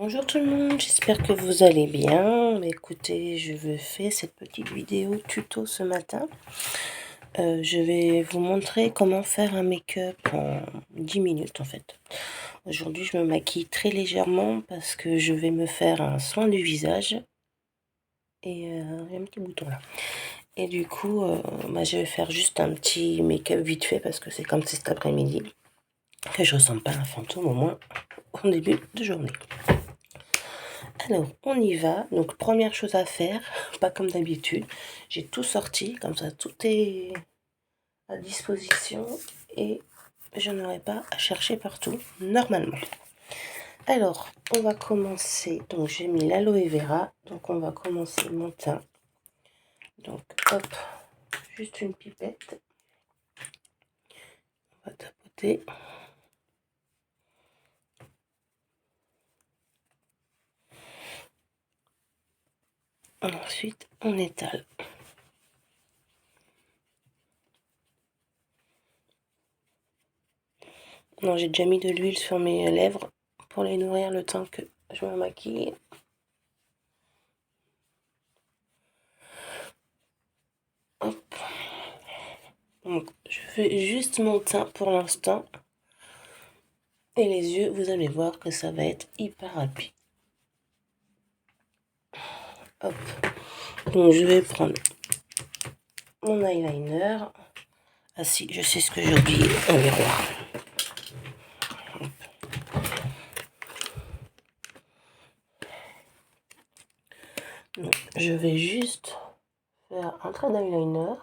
Bonjour tout le monde, j'espère que vous allez bien. Écoutez, je vais faire cette petite vidéo tuto ce matin. Je vais vous montrer comment faire un make-up en 10 minutes en fait. Aujourd'hui, je me maquille très légèrement parce que je vais me faire un soin du visage. Et j'ai un petit bouton là. Et du coup, je vais faire juste un petit make-up vite fait parce que c'est comme cet après-midi. Que je ressemble pas à un fantôme au moins en début de journée. Alors, on y va. Donc, première chose à faire, pas comme d'habitude, j'ai tout sorti, comme ça tout est à disposition et je n'aurai pas à chercher partout, normalement. Alors, on va commencer, donc j'ai mis l'aloe vera, donc on va commencer mon teint. Donc, hop, juste une pipette. On va tapoter. Ensuite, on étale. Non, j'ai déjà mis de l'huile sur mes lèvres pour les nourrir le temps que je me maquille. Hop. Donc, je fais juste mon teint pour l'instant. Et les yeux, vous allez voir que ça va être hyper rapide. Hop. Donc, je vais prendre mon eyeliner. Ah si, je sais ce que j'ai oublié, un miroir. Donc, je vais juste faire un trait d'eyeliner.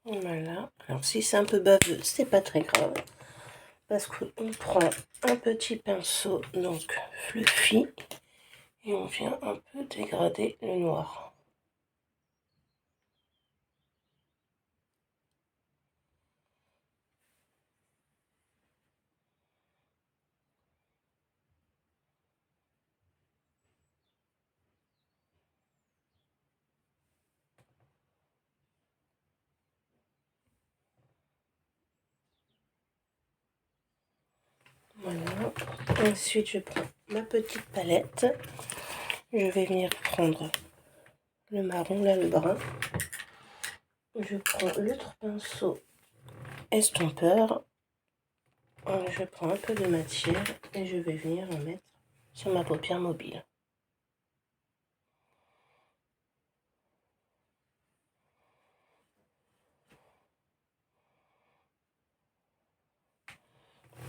Voilà. Alors, si c'est un peu baveux, c'est pas très grave. Parce qu'on prend un petit pinceau, donc fluffy, et on vient un peu dégrader le noir. Voilà. Ensuite, je prends ma petite palette. Je vais venir prendre le marron, là, le brun. Je prends l'autre pinceau estompeur. Je prends un peu de matière et je vais venir en mettre sur ma paupière mobile.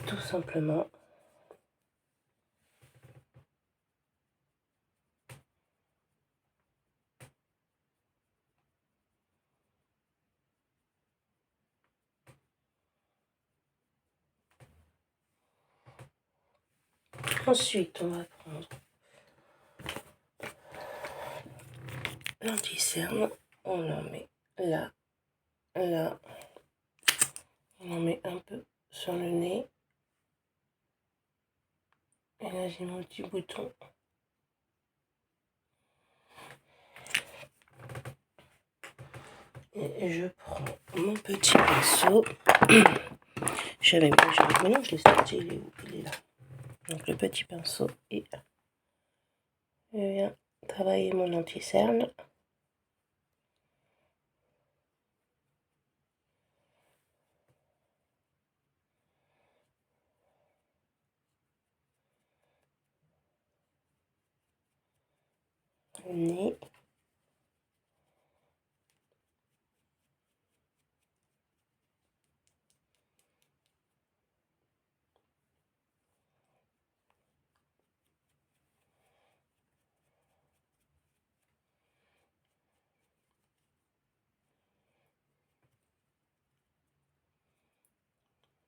Tout simplement. Ensuite, on va prendre l'anti-cerne. On en met là, là. On en met un peu sur le nez. Et là, j'ai mon petit bouton. Et je prends mon petit pinceau. J'avais mais non, je l'ai sorti, il est où? Il est là. Donc le petit pinceau et je viens travailler mon anti-cerne. Le nez.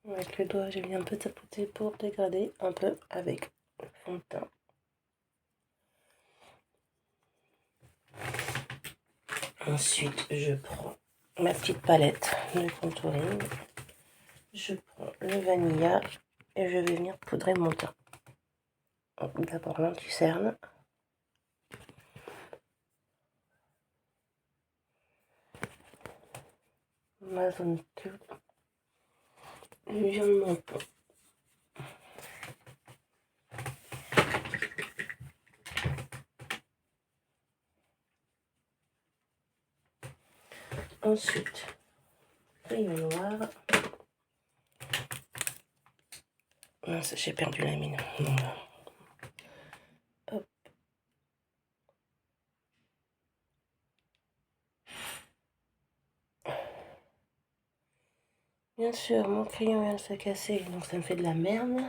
Avec le doigt, j'ai mis un peu tapoter pour dégrader un peu avec le fond de teint. Ensuite, je prends ma petite palette de contouring. Je prends le vanilla et je vais venir poudrer mon teint. D'abord l'anti-cerne. Ma zone du vient de mon teint. Ensuite, crayon noir. Mince, j'ai perdu la mine. Hop. Bien sûr, mon crayon vient de se casser, donc ça me fait de la merde.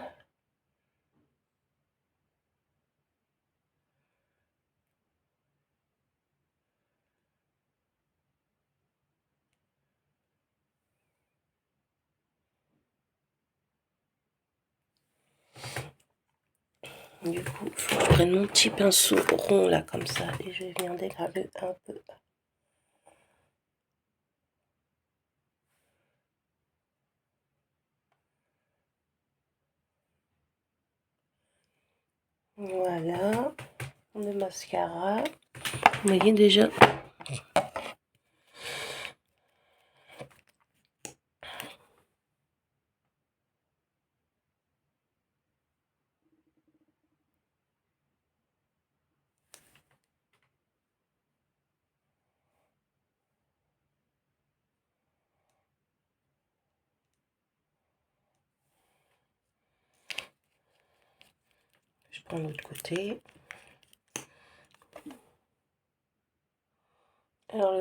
Du coup, il faut que je prenne mon petit pinceau rond là, comme ça, et je vais venir dégrader un peu. Voilà, le mascara. Vous voyez déjà. Je prends l'autre côté. Alors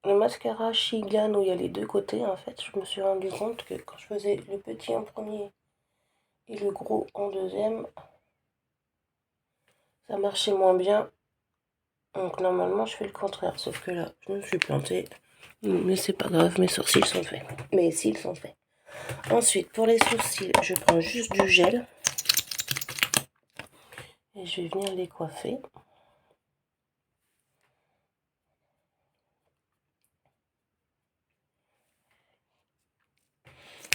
le mascara Shigan où il y a les deux côtés, en fait, je me suis rendu compte que quand je faisais le petit en premier et le gros en deuxième, ça marchait moins bien. Donc normalement je fais le contraire, sauf que là je me suis plantée. Mais c'est pas grave, mes sourcils sont faits. Mes cils sont faits. Ensuite, pour les sourcils, je prends juste du gel. Et je vais venir les coiffer.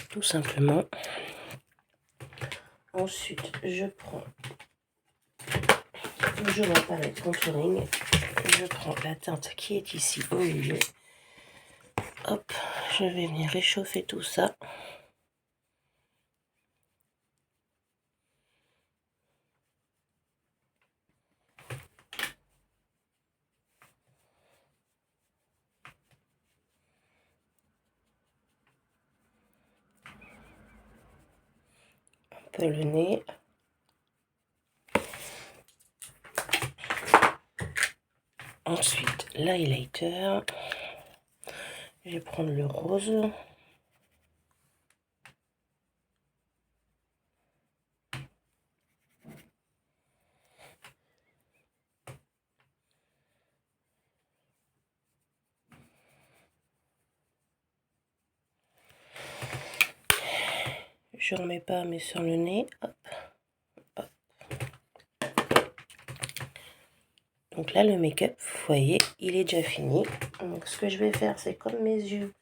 Tout simplement. Ensuite, je prends toujours ma palette contouring. Je prends la teinte qui est ici au milieu. Hop, je vais venir réchauffer tout ça. Un peu le nez. Ensuite, l'highlighter. Je vais prendre le rose. Je remets pas, mais sur le nez. Hop. Hop. Donc là, le make-up, vous voyez, il est déjà fini. Donc ce que je vais faire, c'est comme mes yeux,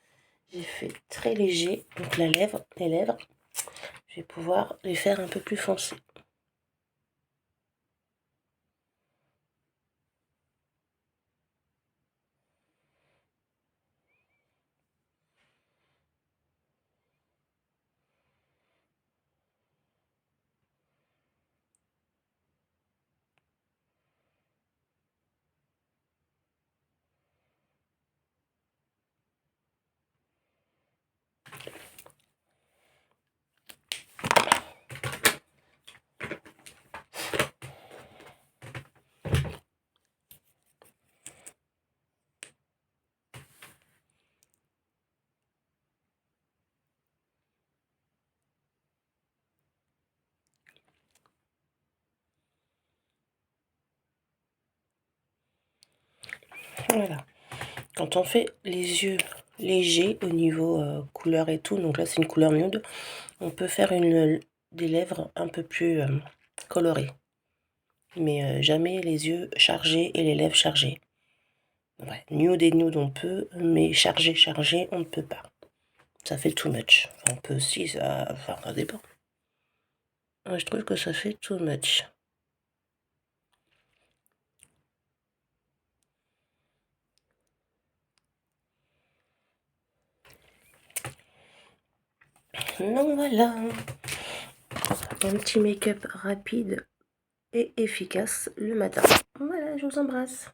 j'ai fait très léger. Donc les lèvres, je vais pouvoir les faire un peu plus foncés. Voilà. Quand on fait les yeux léger au niveau couleur et tout. Donc là, c'est une couleur nude. On peut faire des lèvres un peu plus colorées. Mais jamais les yeux chargés et les lèvres chargées. Ouais, nude et nude on peut, mais chargé, on ne peut pas. Ça fait too much. Enfin, on peut aussi, ça dépend. Ouais, je trouve que ça fait too much. Donc voilà, un petit make-up rapide et efficace le matin. Voilà, je vous embrasse.